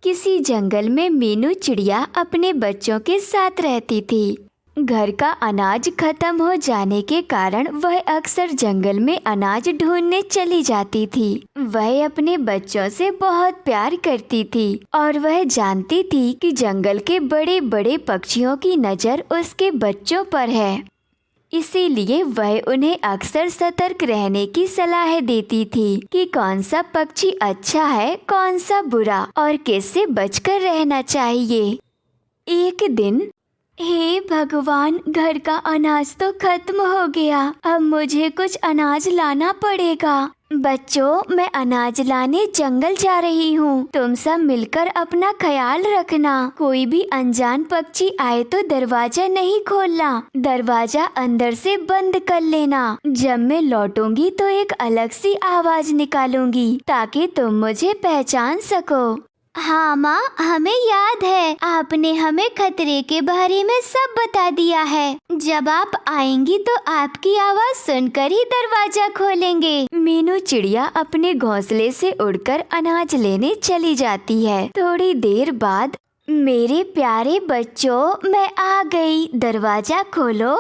किसी जंगल में मीनू चिड़िया अपने बच्चों के साथ रहती थी। घर का अनाज खत्म हो जाने के कारण वह अक्सर जंगल में अनाज ढूंढने चली जाती थी। वह अपने बच्चों से बहुत प्यार करती थी और वह जानती थी कि जंगल के बड़े बड़े पक्षियों की नज़र उसके बच्चों पर है। इसीलिए वह उन्हें अक्सर सतर्क रहने की सलाह देती थी कि कौन सा पक्षी अच्छा है, कौन सा बुरा और किससे बचकर रहना चाहिए। एक दिन, हे भगवान, घर का अनाज तो खत्म हो गया। अब मुझे कुछ अनाज लाना पड़ेगा। बच्चों, मैं अनाज लाने जंगल जा रही हूँ। तुम सब मिलकर अपना ख्याल रखना। कोई भी अनजान पक्षी आए तो दरवाजा नहीं खोलना। दरवाजा अंदर से बंद कर लेना। जब मैं लौटूंगी तो एक अलग सी आवाज निकालूंगी ताकि तुम मुझे पहचान सको। हाँ माँ, हमें याद है। आपने हमें खतरे के बारे में सब बता दिया है। जब आप आएंगी तो आपकी आवाज सुनकर ही दरवाजा खोलेंगे। मीनू चिड़िया अपने घोंसले से उड़कर अनाज लेने चली जाती है। थोड़ी देर बाद, मेरे प्यारे बच्चों, मैं आ गई, दरवाजा खोलो।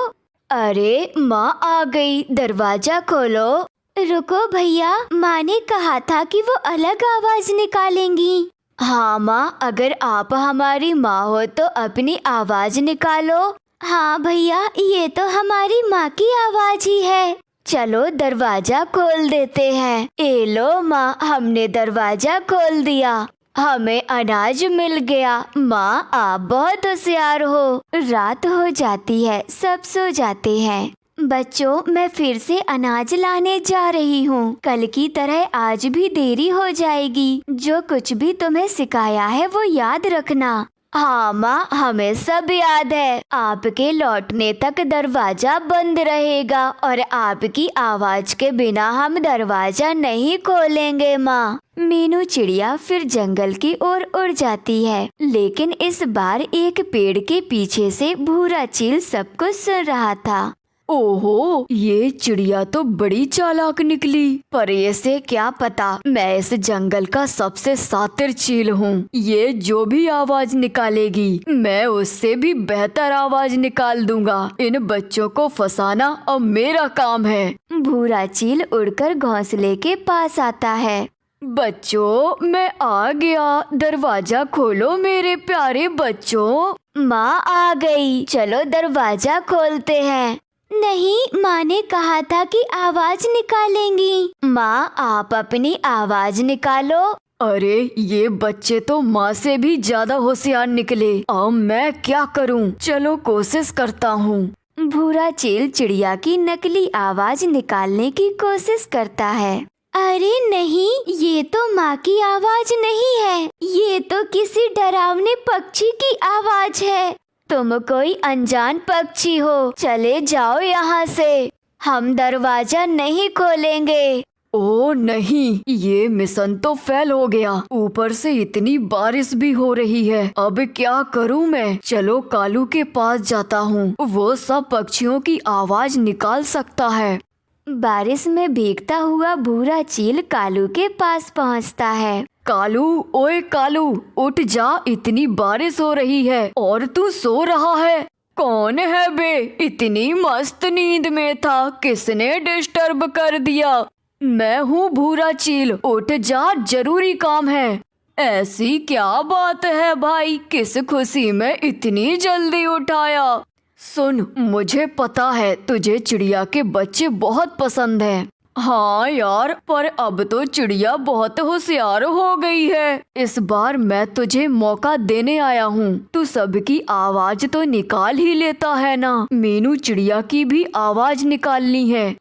अरे माँ आ गई, दरवाजा खोलो। रुको भैया, माँ ने कहा था कि वो अलग आवाज निकालेंगी। हाँ माँ, अगर आप हमारी माँ हो तो अपनी आवाज निकालो। हाँ भैया, ये तो हमारी माँ की आवाज ही है। चलो दरवाजा खोल देते हैं। ए लो माँ, हमने दरवाजा खोल दिया। हमें अनाज मिल गया। माँ, आप बहुत होशियार हो। रात हो जाती है, सब सो जाते हैं। बच्चों, मैं फिर से अनाज लाने जा रही हूँ। कल की तरह आज भी देरी हो जाएगी। जो कुछ भी तुम्हें सिखाया है वो याद रखना। हाँ माँ, हमें सब याद है। आपके लौटने तक दरवाजा बंद रहेगा और आपकी आवाज के बिना हम दरवाजा नहीं खोलेंगे माँ। मीनू चिड़िया फिर जंगल की ओर उड़ जाती है, लेकिन इस बार एक पेड़ के पीछे से भूरा चील सब कुछ सुन रहा था। ओहो, ये चिड़िया तो बड़ी चालाक निकली। पर इसे क्या पता मैं इस जंगल का सबसे शातिर चील हूँ। ये जो भी आवाज निकालेगी मैं उससे भी बेहतर आवाज निकाल दूंगा। इन बच्चों को फंसाना अब मेरा काम है। भूरा चील उड़कर घोंसले के पास आता है। बच्चों, मैं आ गया, दरवाजा खोलो मेरे प्यारे बच्चों। माँ आ गई, चलो दरवाजा खोलते हैं। नहीं, माँ ने कहा था कि आवाज निकालेंगी। माँ, आप अपनी आवाज निकालो। अरे, ये बच्चे तो माँ से भी ज्यादा होशियार निकले। अब मैं क्या करूँ? चलो कोशिश करता हूँ। भूरा चील चिड़िया की नकली आवाज निकालने की कोशिश करता है। अरे नहीं, ये तो माँ की आवाज नहीं है। ये तो किसी डरावने पक्षी की आवाज है। तुम कोई अनजान पक्षी हो, चले जाओ यहाँ से। हम दरवाजा नहीं खोलेंगे। ओ नहीं, ये मिशन तो फेल हो गया। ऊपर से इतनी बारिश भी हो रही है। अब क्या करूँ मैं? चलो कालू के पास जाता हूँ, वो सब पक्षियों की आवाज निकाल सकता है। बारिश में भीगता हुआ भूरा चील कालू के पास पहुँचता है। कालू, ओए कालू, उठ जा, इतनी बारिश हो रही है और तू सो रहा है। कौन है बे? इतनी मस्त नींद में था, किसने डिस्टर्ब कर दिया? मैं हूँ भूरा चील, उठ जा, जरूरी काम है। ऐसी क्या बात है भाई, किस खुशी में इतनी जल्दी उठाया? सुन, मुझे पता है तुझे चिड़िया के बच्चे बहुत पसंद हैं। हाँ यार, पर अब तो चिड़िया बहुत होशियार हो गई है। इस बार मैं तुझे मौका देने आया हूँ। तू सबकी आवाज तो निकाल ही लेता है ना। मीनू चिड़िया की भी आवाज निकालनी है।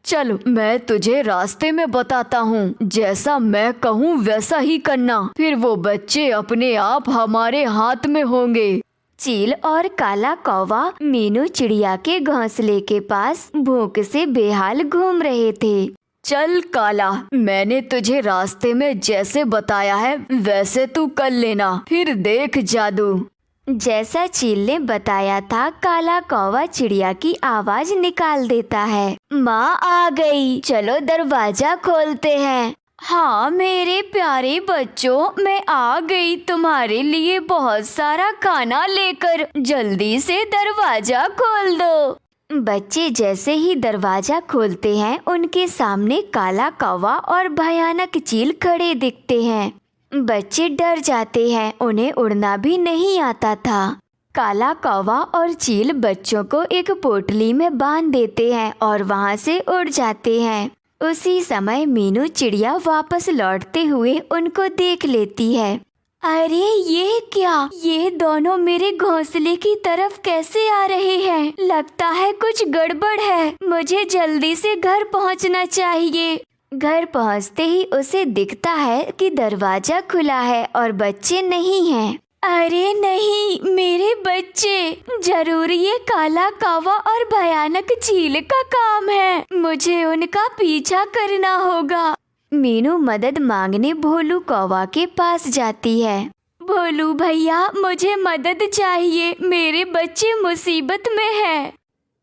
चल, मैं तुझे रास्ते में बताता हूँ। जैसा मैं कहूँ वैसा ही करना, फिर वो बच्चे अपने आप हमारे हाथ में होंगे। चील और काला कौवा मीनू चिड़िया के घोंसले के पास भूख से बेहाल घूम रहे थे। चल काला, मैंने तुझे रास्ते में जैसे बताया है वैसे तू कर लेना, फिर देख जादू। जैसा चील ने बताया था, काला कौवा चिड़िया की आवाज निकाल देता है। माँ आ गई, चलो दरवाजा खोलते हैं। हाँ मेरे प्यारे बच्चों, मैं आ गई तुम्हारे लिए बहुत सारा खाना लेकर। जल्दी से दरवाजा खोल दो। बच्चे जैसे ही दरवाजा खोलते हैं, उनके सामने काला कौवा और भयानक चील खड़े दिखते हैं। बच्चे डर जाते हैं, उन्हें उड़ना भी नहीं आता था। काला कौवा और चील बच्चों को एक पोटली में बांध देते हैं और वहाँ से उड़ जाते हैं। उसी समय मीनू चिड़िया वापस लौटते हुए उनको देख लेती है। अरे ये क्या, ये दोनों मेरे घोंसले की तरफ कैसे आ रहे हैं? लगता है कुछ गड़बड़ है। मुझे जल्दी से घर पहुंचना चाहिए। घर पहुंचते ही उसे दिखता है कि दरवाजा खुला है और बच्चे नहीं हैं। अरे नहीं, मेरे बच्चे! जरूर ये काला कौवा और भयानक चील का काम है। मुझे उनका पीछा करना होगा। मीनू मदद मांगने भोलू कौवा के पास जाती है। भोलू भैया, मुझे मदद चाहिए, मेरे बच्चे मुसीबत में हैं।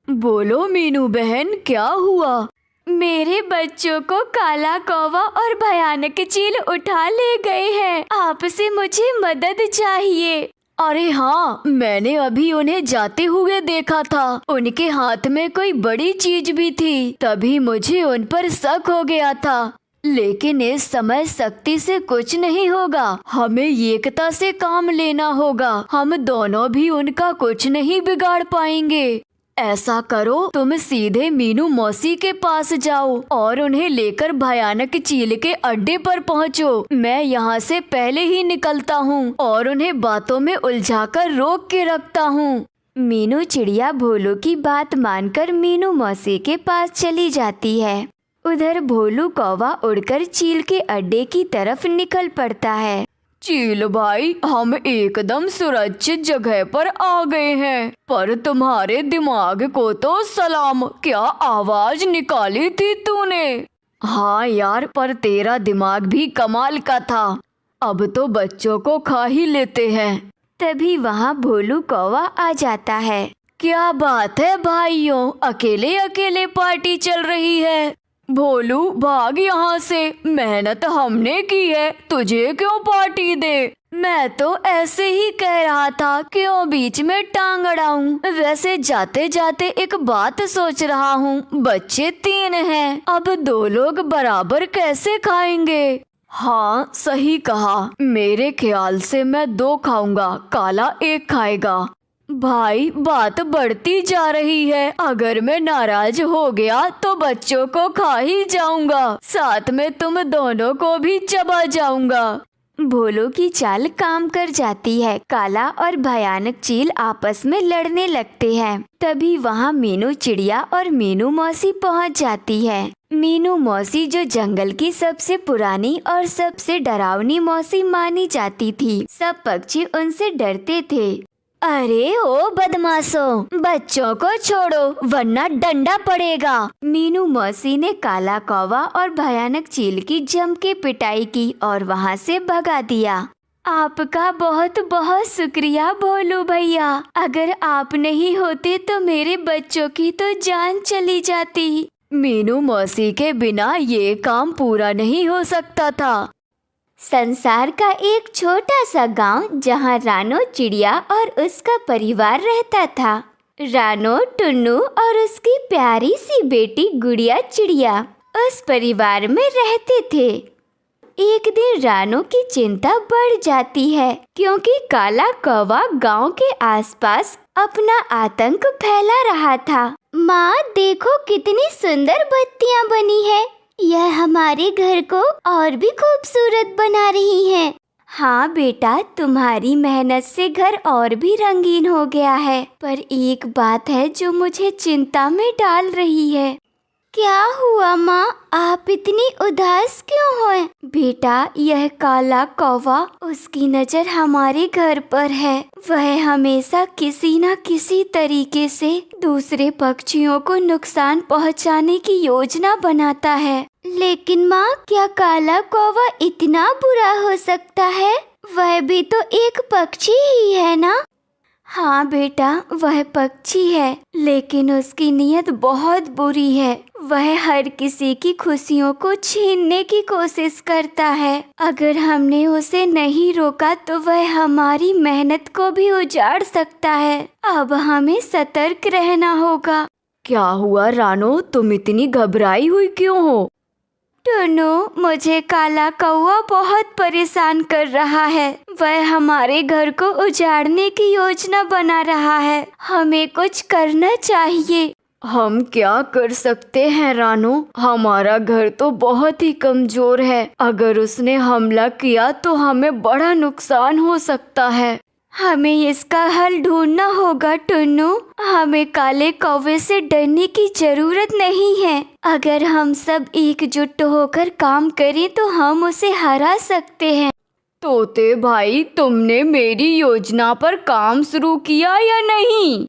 बोलो मीनू बहन, क्या हुआ? मेरे बच्चों को काला कौवा और भयानक चील उठा ले गए हैं। आपसे मुझे मदद चाहिए। अरे हाँ, मैंने अभी उन्हें जाते हुए देखा था। उनके हाथ में कोई बड़ी चीज भी थी, तभी मुझे उन पर शक हो गया था। लेकिन इस समय शक्ति से कुछ नहीं होगा। हमें एकता से काम लेना होगा। हम दोनों भी उनका कुछ नहीं बिगाड़ पाएंगे। ऐसा करो, तुम सीधे मीनू मौसी के पास जाओ और उन्हें लेकर भयानक चील के अड्डे पर पहुँचो। मैं यहाँ से पहले ही निकलता हूँ और उन्हें बातों में उलझाकर रोक के रखता हूँ। मीनू चिड़िया भोलू की बात मानकर मीनू मौसी के पास चली जाती है। उधर भोलू कौवा उड़कर चील के अड्डे की तरफ निकल पड़ता है। चील भाई, हम एकदम सुरक्षित जगह पर आ गए हैं। पर तुम्हारे दिमाग को तो सलाम, क्या आवाज निकाली थी तूने? हाँ यार, पर तेरा दिमाग भी कमाल का था। अब तो बच्चों को खा ही लेते हैं। तभी वहाँ भोलू कौवा आ जाता है। क्या बात है भाइयों, अकेले अकेले पार्टी चल रही है? भोलू भाग यहाँ से, मेहनत हमने की है, तुझे क्यों पार्टी दे? मैं तो ऐसे ही कह रहा था, क्यों बीच में टांग अड़ाऊं। वैसे जाते जाते एक बात सोच रहा हूँ, बच्चे 3 हैं, अब 2 लोग बराबर कैसे खाएंगे? हाँ सही कहा, मेरे ख्याल से मैं 2 खाऊंगा, काला 1 खाएगा। भाई बात बढ़ती जा रही है, अगर मैं नाराज हो गया तो बच्चों को खा ही जाऊंगा, साथ में तुम दोनों को भी चबा जाऊंगा। भोलू की चाल काम कर जाती है। काला और भयानक चील आपस में लड़ने लगते हैं। तभी वहाँ मीनू चिड़िया और मीनू मौसी पहुँच जाती है। मीनू मौसी जो जंगल की सबसे पुरानी और सबसे डरावनी मौसी मानी जाती थी। सब पक्षी उनसे डरते थे। अरे ओ बदमाशों, बच्चों को छोड़ो वरना डंडा पड़ेगा। मीनू मौसी ने काला कौवा और भयानक चील की जम के पिटाई की और वहाँ से भगा दिया। आपका बहुत बहुत शुक्रिया भोलू भैया, अगर आप नहीं होते तो मेरे बच्चों की तो जान चली जाती। मीनू मौसी के बिना ये काम पूरा नहीं हो सकता था। संसार का एक छोटा सा गांव जहां रानो चिड़िया और उसका परिवार रहता था। रानो, टुन्नू और उसकी प्यारी सी बेटी गुड़िया चिड़िया उस परिवार में रहते थे। एक दिन रानो की चिंता बढ़ जाती है क्योंकि काला कौवा गांव के आसपास अपना आतंक फैला रहा था। माँ देखो कितनी सुंदर बत्तियाँ बनी है, यह हमारे घर को और भी खूबसूरत बना रही हैं। हाँ बेटा, तुम्हारी मेहनत से घर और भी रंगीन हो गया है, पर एक बात है जो मुझे चिंता में डाल रही है। क्या हुआ माँ, आप इतनी उदास क्यों हो? बेटा, यह काला कौवा, उसकी नजर हमारे घर पर है। वह हमेशा किसी न किसी तरीके से दूसरे पक्षियों को नुकसान पहुंचाने की योजना बनाता है। लेकिन माँ, क्या काला कौवा इतना बुरा हो सकता है? वह भी तो एक पक्षी ही है ना? हाँ बेटा, वह पक्षी है, लेकिन उसकी नीयत बहुत बुरी है। वह हर किसी की खुशियों को छीनने की कोशिश करता है। अगर हमने उसे नहीं रोका तो वह हमारी मेहनत को भी उजाड़ सकता है। अब हमें सतर्क रहना होगा। क्या हुआ रानो, तुम इतनी घबराई हुई क्यों हो? टुन्नू, मुझे काला कौवा बहुत परेशान कर रहा है। वह हमारे घर को उजाड़ने की योजना बना रहा है। हमें कुछ करना चाहिए। हम क्या कर सकते हैं रानो? हमारा घर तो बहुत ही कमजोर है। अगर उसने हमला किया तो हमें बड़ा नुकसान हो सकता है। हमें इसका हल ढूंढना होगा टुन्नू। हमें काले कौवे से डरने की जरूरत नहीं है। अगर हम सब एकजुट होकर काम करें तो हम उसे हरा सकते हैं। तोते भाई, तुमने मेरी योजना पर काम शुरू किया या नहीं?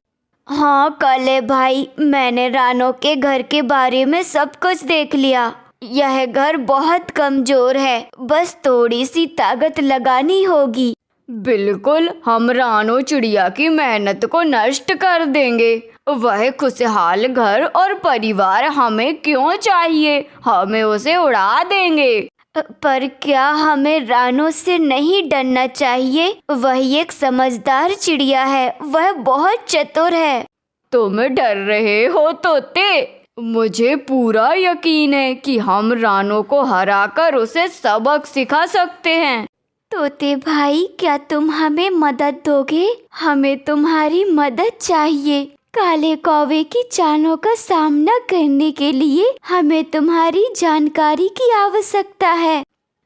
हाँ काले भाई, मैंने रानो के घर के बारे में सब कुछ देख लिया। यह घर बहुत कमजोर है, बस थोड़ी सी ताकत लगानी होगी। बिल्कुल, हम रानो चिड़िया की मेहनत को नष्ट कर देंगे। वह खुशहाल घर और परिवार हमें क्यों चाहिए? हमें उसे उड़ा देंगे। पर क्या हमें रानो से नहीं डरना चाहिए? वह एक समझदार चिड़िया है, वह बहुत चतुर है। तुम डर रहे हो तोते? मुझे पूरा यकीन है कि हम रानो को हराकर उसे सबक सिखा सकते हैं। तोते भाई, क्या तुम हमें मदद दोगे? हमें तुम्हारी मदद चाहिए। काले कौवे की चालों का सामना करने के लिए हमें तुम्हारी जानकारी की आवश्यकता है।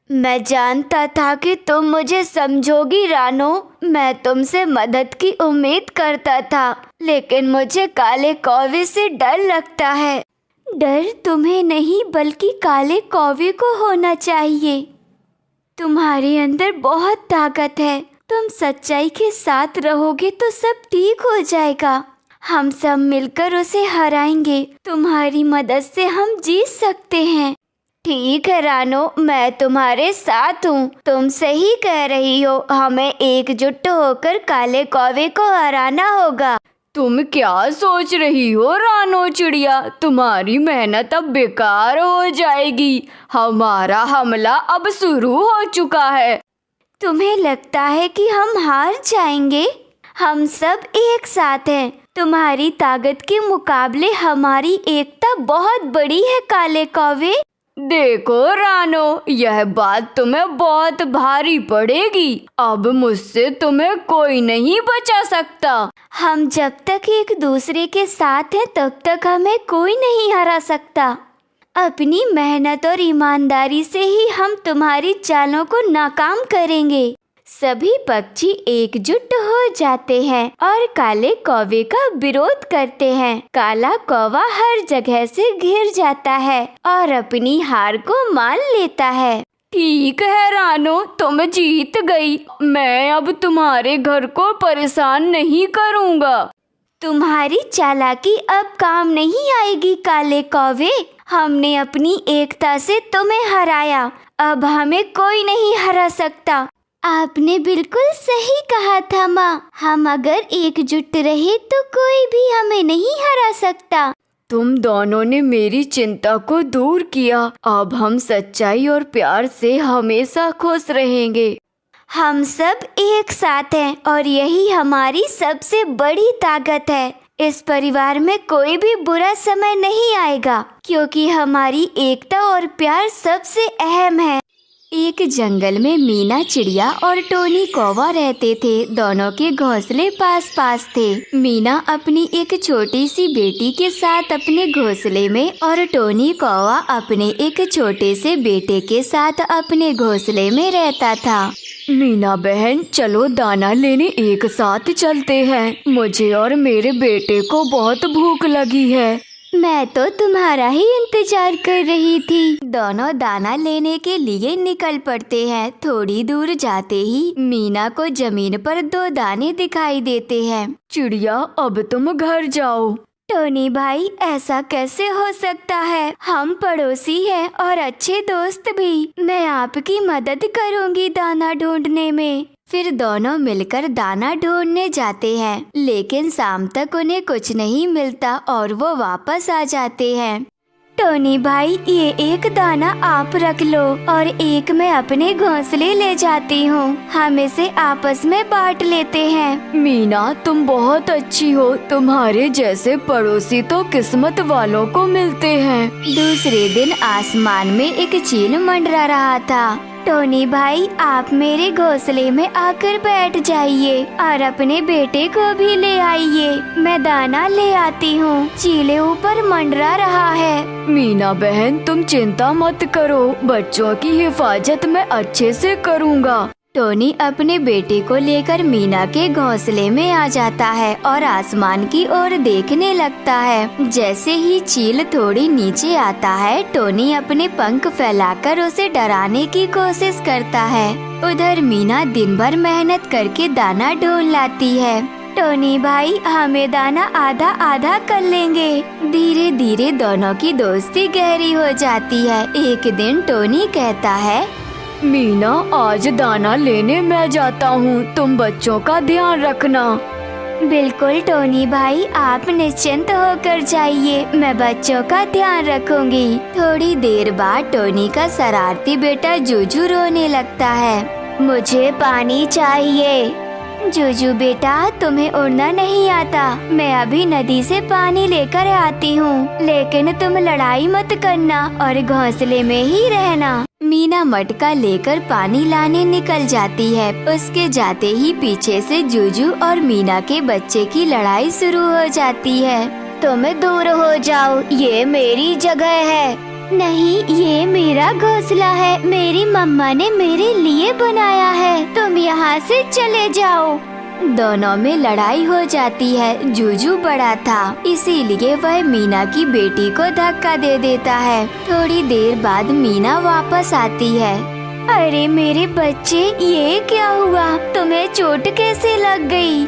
मैं जानता था कि तुम मुझे समझोगी रानो। मैं तुमसे मदद की उम्मीद करता था, लेकिन मुझे काले कौवे से डर लगता है। डर तुम्हें नहीं बल्कि काले कौवे को होना चाहिए। तुम्हारे अंदर बहुत ताकत है। तुम सच्चाई के साथ रहोगे तो सब ठीक हो जाएगा। हम सब मिलकर उसे हराएंगे। तुम्हारी मदद से हम जीत सकते हैं। ठीक है रानो, मैं तुम्हारे साथ हूँ। तुम सही कह रही हो। हमें एकजुट होकर काले कौवे को हराना होगा। तुम क्या सोच रही हो रानो चिड़िया? तुम्हारी मेहनत अब बेकार हो जाएगी। हमारा हमला अब शुरू हो चुका है। तुम्हें लगता है कि हम हार जाएंगे? हम सब एक साथ हैं। तुम्हारी ताकत के मुकाबले हमारी एकता बहुत बड़ी है काले कौवे। देखो रानो, यह बात तुम्हें बहुत भारी पड़ेगी। अब मुझसे तुम्हें कोई नहीं बचा सकता। हम जब तक एक दूसरे के साथ हैं तब तक हमें कोई नहीं हरा सकता। अपनी मेहनत और ईमानदारी से ही हम तुम्हारी चालों को नाकाम करेंगे। सभी पक्षी एकजुट हो जाते हैं और काले कौवे का विरोध करते हैं। काला कौवा हर जगह से घिर जाता है और अपनी हार को मान लेता है। ठीक है रानो, तुम जीत गई। मैं अब तुम्हारे घर को परेशान नहीं करूँगा। तुम्हारी चालाकी अब काम नहीं आएगी काले कौवे। हमने अपनी एकता से तुम्हें हराया। अब हमें कोई नहीं हरा सकता। आपने बिल्कुल सही कहा था माँ। हम अगर एकजुट रहे तो कोई भी हमें नहीं हरा सकता। तुम दोनों ने मेरी चिंता को दूर किया। अब हम सच्चाई और प्यार से हमेशा खुश रहेंगे। हम सब एक साथ हैं और यही हमारी सबसे बड़ी ताकत है। इस परिवार में कोई भी बुरा समय नहीं आएगा, क्योंकि हमारी एकता और प्यार सबसे अहम है। एक जंगल में मीना चिड़िया और टोनी कौवा रहते थे। दोनों के घोंसले पास पास थे। मीना अपनी एक छोटी सी बेटी के साथ अपने घोंसले में और टोनी कौवा अपने एक छोटे से बेटे के साथ अपने घोंसले में रहता था। मीना बहन, चलो दाना लेने एक साथ चलते हैं। मुझे और मेरे बेटे को बहुत भूख लगी है। मैं तो तुम्हारा ही इंतजार कर रही थी। दोनों दाना लेने के लिए निकल पड़ते हैं। थोड़ी दूर जाते ही मीना को जमीन पर 2 दाने दिखाई देते हैं। चिड़िया, अब तुम घर जाओ। टोनी भाई, ऐसा कैसे हो सकता है? हम पड़ोसी हैं और अच्छे दोस्त भी। मैं आपकी मदद करूंगी दाना ढूंढने में। फिर दोनों मिलकर दाना ढूंढने जाते हैं, लेकिन शाम तक उन्हें कुछ नहीं मिलता और वो वापस आ जाते हैं। टोनी भाई, ये एक दाना आप रख लो और एक मैं अपने घोंसले ले जाती हूँ। हम इसे आपस में बांट लेते हैं। मीना, तुम बहुत अच्छी हो। तुम्हारे जैसे पड़ोसी तो किस्मत वालों को मिलते हैं। दूसरे दिन आसमान में एक चील मंडरा रहा था। टोनी भाई, आप मेरे घोंसले में आकर बैठ जाइए और अपने बेटे को भी ले आइए। मैं दाना ले आती हूँ। चीले ऊपर मंडरा रहा है। मीना बहन, तुम चिंता मत करो। बच्चों की हिफाजत मैं अच्छे से करूँगा। टोनी अपने बेटे को लेकर मीना के घोंसले में आ जाता है और आसमान की ओर देखने लगता है। जैसे ही चील थोड़ी नीचे आता है, टोनी अपने पंख फैलाकर उसे डराने की कोशिश करता है। उधर मीना दिन भर मेहनत करके दाना ढूंढ लाती है। टोनी भाई, हमें दाना आधा आधा कर लेंगे। धीरे धीरे दोनों की दोस्ती गहरी हो जाती है। एक दिन टोनी कहता है, मीना, आज दाना लेने मैं जाता हूँ। तुम बच्चों का ध्यान रखना। बिल्कुल टोनी भाई, आप निश्चिंत होकर जाइए। मैं बच्चों का ध्यान रखूंगी। थोड़ी देर बाद टोनी का शरारती बेटा जूजू रोने लगता है। मुझे पानी चाहिए। जूजू बेटा, तुम्हें उड़ना नहीं आता। मैं अभी नदी से पानी लेकर आती हूँ, लेकिन तुम लड़ाई मत करना और घोंसले में ही रहना। मीना मटका लेकर पानी लाने निकल जाती है। उसके जाते ही पीछे से जूजू और मीना के बच्चे की लड़ाई शुरू हो जाती है। तुम दूर हो जाओ, ये मेरी जगह है। नहीं, ये मेरा घोंसला है। मेरी मम्मा ने मेरे लिए बनाया है। तुम यहाँ से चले जाओ। दोनों में लड़ाई हो जाती है। जूजू बड़ा था, इसीलिए वह मीना की बेटी को धक्का दे देता है। थोड़ी देर बाद मीना वापस आती है। अरे मेरे बच्चे, ये क्या हुआ? तुम्हें चोट कैसे लग गई?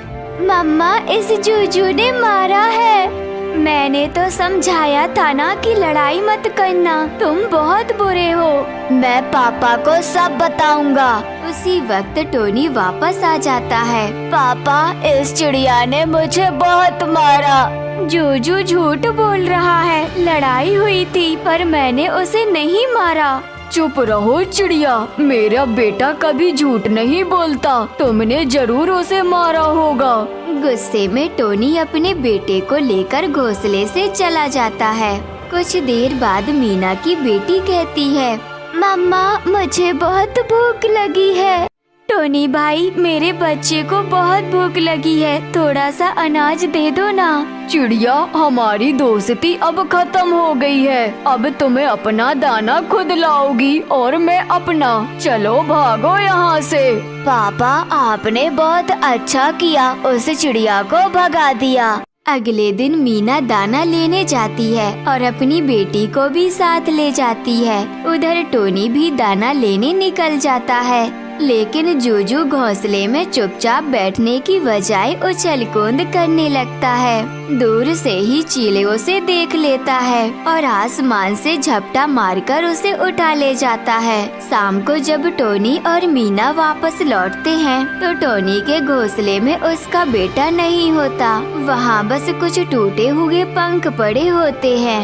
मम्मा, इस जूजू ने मारा है। मैंने तो समझाया था ना कि लड़ाई मत करना। तुम बहुत बुरे हो। मैं पापा को सब बताऊंगा। उसी वक्त टोनी वापस आ जाता है। पापा, इस चिड़िया ने मुझे बहुत मारा। जूजू झूठ बोल रहा है। लड़ाई हुई थी पर मैंने उसे नहीं मारा। चुप रहो चिड़िया, मेरा बेटा कभी झूठ नहीं बोलता। तुमने जरूर उसे मारा होगा। गुस्से में टोनी अपने बेटे को लेकर घोंसले से चला जाता है। कुछ देर बाद मीना की बेटी कहती है, मम्मा, मुझे बहुत भूख लगी है। टोनी भाई, मेरे बच्चे को बहुत भूख लगी है। थोड़ा सा अनाज दे दो ना। चिड़िया, हमारी दोस्ती अब खत्म हो गई है। अब तुम्हें अपना दाना खुद लाओगी और मैं अपना। चलो भागो यहाँ से। पापा, आपने बहुत अच्छा किया, उस चिड़िया को भगा दिया। अगले दिन मीना दाना लेने जाती है और अपनी बेटी को भी साथ ले जाती है। उधर टोनी भी दाना लेने निकल जाता है, लेकिन जूजू घोंसले में चुपचाप बैठने की बजाय उछल कूद करने लगता है। दूर से ही चीले उसे देख लेता है और आसमान से झपटा मारकर उसे उठा ले जाता है। शाम को जब टोनी और मीना वापस लौटते हैं तो टोनी के घोंसले में उसका बेटा नहीं होता। वहाँ बस कुछ टूटे हुए पंख पड़े होते हैं।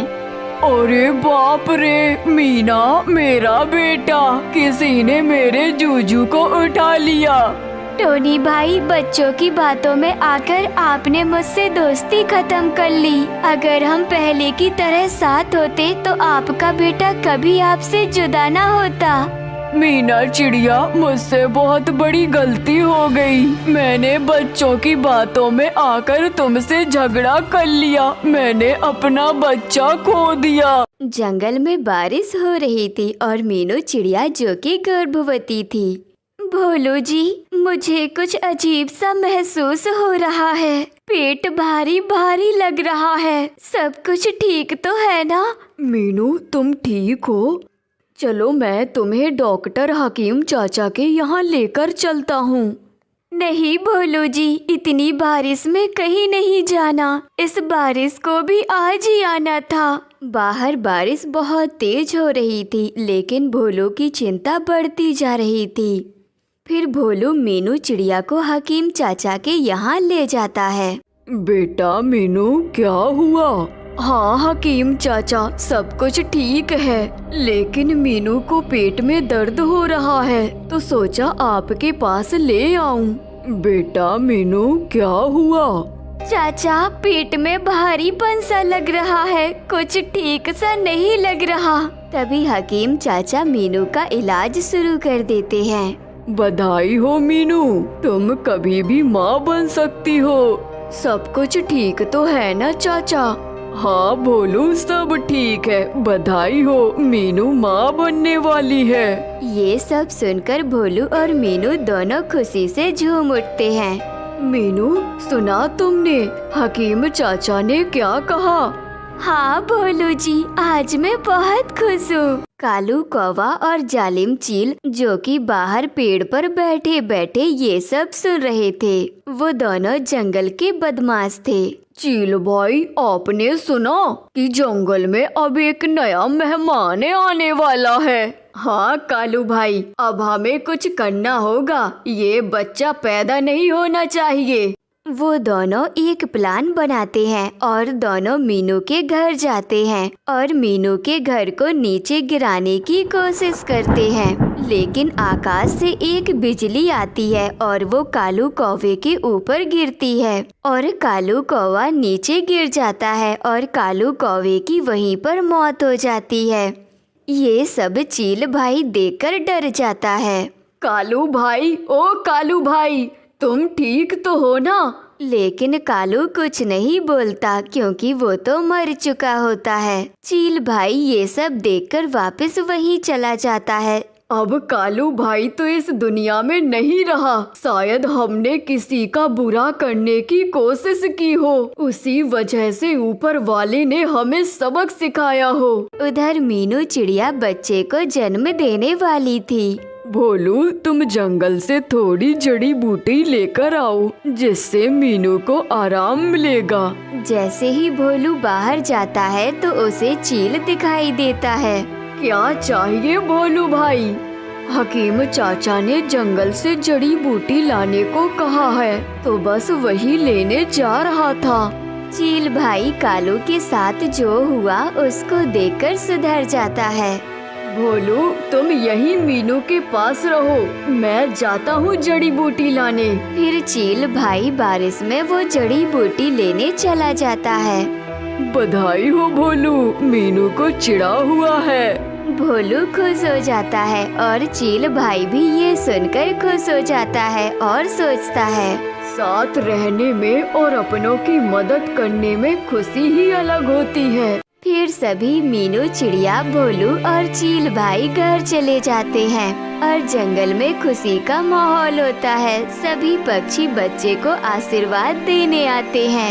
अरे बाप रे मीना, मेरा बेटा, किसी ने मेरे जूजू को उठा लिया। टोनी भाई, बच्चों की बातों में आकर आपने मुझसे दोस्ती खत्म कर ली। अगर हम पहले की तरह साथ होते तो आपका बेटा कभी आपसे जुदा ना होता। मीना चिड़िया, मुझसे बहुत बड़ी गलती हो गई। मैंने बच्चों की बातों में आकर तुमसे झगड़ा कर लिया। मैंने अपना बच्चा खो दिया। जंगल में बारिश हो रही थी और मीनू चिड़िया, जो कि गर्भवती थी। भोलू जी, मुझे कुछ अजीब सा महसूस हो रहा है। पेट भारी भारी लग रहा है। सब कुछ ठीक तो है ना? मीनू, तुम ठीक हो? चलो मैं तुम्हें डॉक्टर हकीम चाचा के यहाँ लेकर चलता हूँ। नहीं भोलू जी, इतनी बारिश में कहीं नहीं जाना। इस बारिश को भी आज ही आना था। बाहर बारिश बहुत तेज हो रही थी, लेकिन भोलू की चिंता बढ़ती जा रही थी। फिर भोलू मीनू चिड़िया को हकीम चाचा के यहाँ ले जाता है। बेटा मीनू, क्या हुआ? हाँ हकीम चाचा, सब कुछ ठीक है, लेकिन मीनू को पेट में दर्द हो रहा है, तो सोचा आपके पास ले आऊं। बेटा मीनू, क्या हुआ? चाचा, पेट में भारीपन सा लग रहा है, कुछ ठीक सा नहीं लग रहा। तभी हकीम चाचा मीनू का इलाज शुरू कर देते हैं। बधाई हो मीनू, तुम कभी भी माँ बन सकती हो। सब कुछ ठीक तो है ना चाचा? हाँ भोलू, सब ठीक है, बधाई हो, मीनू माँ बनने वाली है। ये सब सुनकर भोलू और मीनू दोनों खुशी से झूम उठते हैं। मीनू, सुना तुमने हकीम चाचा ने क्या कहा? हाँ भोलू जी, आज मैं बहुत खुश हूँ। कालू कौवा और जालिम चील, जो कि बाहर पेड़ पर बैठे बैठे ये सब सुन रहे थे, वो दोनों जंगल के बदमाश थे। चील भाई, आपने सुना कि जंगल में अब एक नया मेहमान आने वाला है? हाँ कालू भाई, अब हमें कुछ करना होगा, ये बच्चा पैदा नहीं होना चाहिए। वो दोनों एक प्लान बनाते हैं और दोनों मीनू के घर जाते हैं और मीनू के घर को नीचे गिराने की कोशिश करते हैं, लेकिन आकाश से एक बिजली आती है और वो कालू कौवे के ऊपर गिरती है और कालू कौवा नीचे गिर जाता है और कालू कौवे की वहीं पर मौत हो जाती है। ये सब चील भाई देखकर डर जाता है। कालू भाई, ओ कालू भाई, तुम ठीक तो हो ना? लेकिन कालू कुछ नहीं बोलता, क्योंकि वो तो मर चुका होता है। चील भाई ये सब देखकर वापस वहीं चला जाता है। अब कालू भाई तो इस दुनिया में नहीं रहा, शायद हमने किसी का बुरा करने की कोशिश की हो, उसी वजह से ऊपर वाले ने हमें सबक सिखाया हो। उधर मीनू चिड़िया बच्चे को जन्म देने वाली थी। भोलू, तुम जंगल से थोड़ी जड़ी बूटी लेकर आओ, जिससे मीनू को आराम मिलेगा। जैसे ही भोलू बाहर जाता है तो उसे चील दिखाई देता है। क्या चाहिए भोलू भाई? हकीम चाचा ने जंगल से जड़ी बूटी लाने को कहा है, तो बस वही लेने जा रहा था। चील भाई कालू के साथ जो हुआ उसको देखकर सुधर जाता है। भोलू, तुम यहीं मीनू के पास रहो, मैं जाता हूँ जड़ी बूटी लाने। फिर चील भाई बारिश में वो जड़ी बूटी लेने चला जाता है। बधाई हो भोलू, मीनू को चिढ़ा हुआ है। भोलू खुश हो जाता है और चील भाई भी ये सुनकर खुश हो जाता है और सोचता है, साथ रहने में और अपनों की मदद करने में खुशी ही अलग होती है। फिर सभी मीनू चिड़िया, भोलू और चील भाई घर चले जाते हैं और जंगल में खुशी का माहौल होता है। सभी पक्षी बच्चे को आशीर्वाद देने आते हैं।